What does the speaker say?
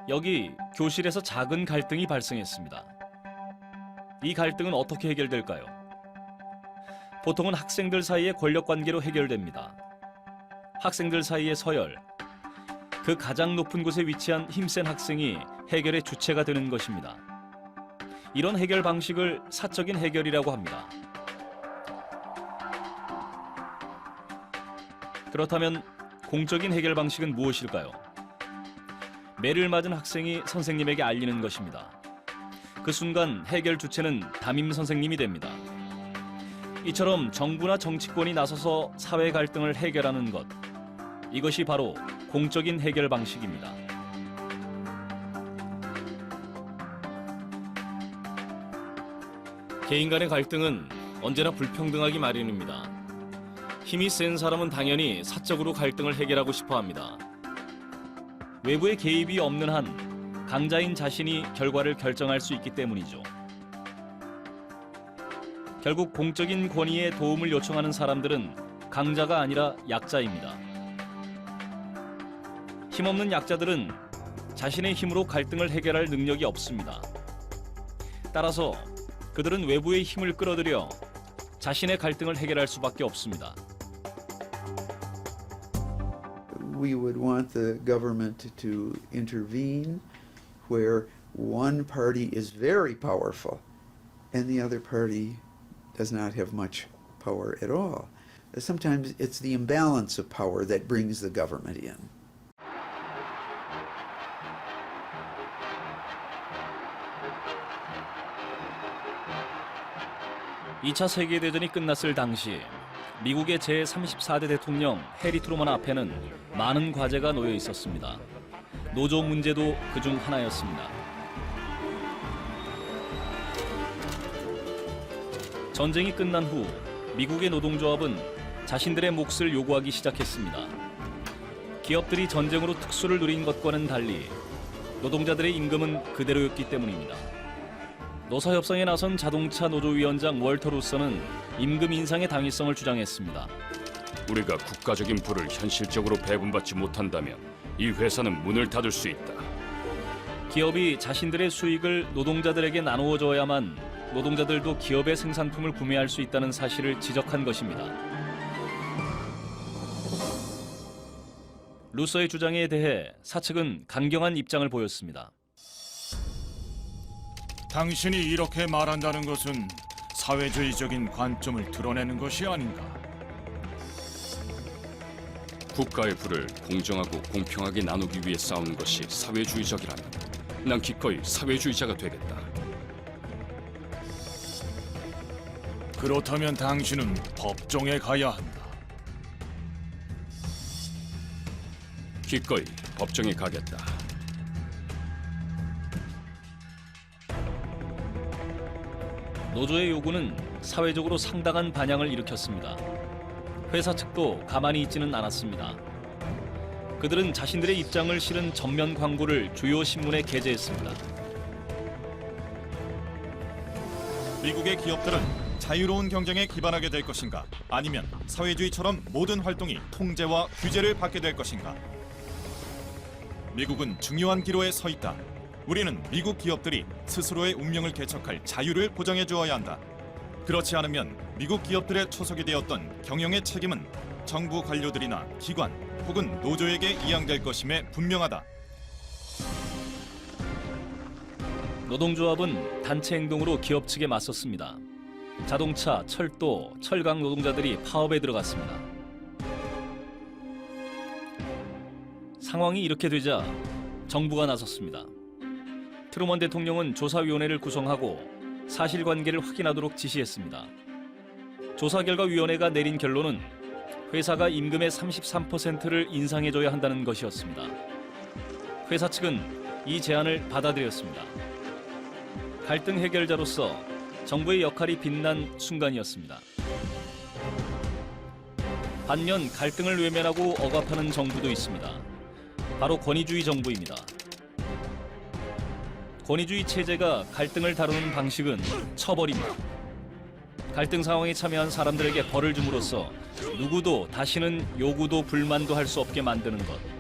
여기 교실에서 작은 갈등이 발생했습니다. 이 갈등은 어떻게 해결될까요? 보통은 학생들 사이의 권력 관계로 해결됩니다. 학생들 사이의 서열, 그 가장 높은 곳에 위치한 힘센 학생이 해결의 주체가 되는 것입니다. 이런 해결 방식을 사적인 해결이라고 합니다. 그렇다면 공적인 해결 방식은 무엇일까요? 매를 맞은 학생이 선생님에게 알리는 것입니다. 그 순간 해결 주체는 담임 선생님이 됩니다. 이처럼 정부나 정치권이 나서서 사회 갈등을 해결하는 것, 이것이 바로 공적인 해결 방식입니다. 개인 간의 갈등은 언제나 불평등하기 마련입니다. 힘이 센 사람은 당연히 사적으로 갈등을 해결하고 싶어 합니다. 외부의 개입이 없는 한 강자인 자신이 결과를 결정할 수 있기 때문이죠. 결국 공적인 권위에 도움을 요청하는 사람들은 강자가 아니라 약자입니다. 힘없는 약자들은 자신의 힘으로 갈등을 해결할 능력이 없습니다. 따라서 그들은 외부의 힘을 끌어들여 자신의 갈등을 해결할 수밖에 없습니다. We would want the government to intervene where one party is very powerful and the other party does not have much power at all. Sometimes it's the imbalance of power that brings the government in. (2차) 세계대전이 끝났을 당시 미국의 제34대 대통령 해리 트루먼 앞에는 많은 과제가 놓여 있었습니다. 노조 문제도 그중 하나였습니다. 전쟁이 끝난 후 미국의 노동조합은 자신들의 몫을 요구하기 시작했습니다. 기업들이 전쟁으로 특수를 누린 것과는 달리 노동자들의 임금은 그대로였기 때문입니다. 노사협상에 나선 자동차 노조위원장 월터 루서는 임금 인상의 당위성을 주장했습니다. 우리가 국가적인 부를 현실적으로 배분받지 못한다면 이 회사는 문을 닫을 수 있다. 기업이 자신들의 수익을 노동자들에게 나누어 줘야만 노동자들도 기업의 생산품을 구매할 수 있다는 사실을 지적한 것입니다. 루서의 주장에 대해 사측은 강경한 입장을 보였습니다. 당신이 이렇게 말한다는 것은 사회주의적인 관점을 드러내는 것이 아닌가? 국가의 부를 공정하고 공평하게 나누기 위해 싸우는 것이 사회주의적이라면 난 기꺼이 사회주의자가 되겠다. 그렇다면 당신은 법정에 가야 한다. 기꺼이 법정에 가겠다. 노조의 요구는 사회적으로 상당한 반향을 일으켰습니다. 회사 측도 가만히 있지는 않았습니다. 그들은 자신들의 입장을 실은 전면 광고를 주요 신문에 게재했습니다. 미국의 기업들은 자유로운 경쟁에 기반하게 될 것인가? 아니면 사회주의처럼 모든 활동이 통제와 규제를 받게 될 것인가? 미국은 중요한 기로에 서 있다. 우리는 미국 기업들이 스스로의 운명을 개척할 자유를 보장해 주어야 한다. 그렇지 않으면 미국 기업들의 초석이 되었던 경영의 책임은 정부 관료들이나 기관 혹은 노조에게 이양될 것임에 분명하다. 노동조합은 단체 행동으로 기업 측에 맞섰습니다. 자동차, 철도, 철강 노동자들이 파업에 들어갔습니다. 상황이 이렇게 되자 정부가 나섰습니다. 트루먼 대통령은 조사위원회를 구성하고 사실관계를 확인하도록 지시했습니다. 조사결과위원회가 내린 결론은 회사가 임금의 33%를 인상해줘야 한다는 것이었습니다. 회사 측은 이 제안을 받아들였습니다. 갈등 해결자로서 정부의 역할이 빛난 순간이었습니다. 반면 갈등을 외면하고 억압하는 정부도 있습니다. 바로 권위주의 정부입니다. 권위주의 체제가 갈등을 다루는 방식은 처벌입니다. 갈등 상황에 참여한 사람들에게 벌을 줌으로써 누구도 다시는 요구도 불만도 할 수 없게 만드는 것.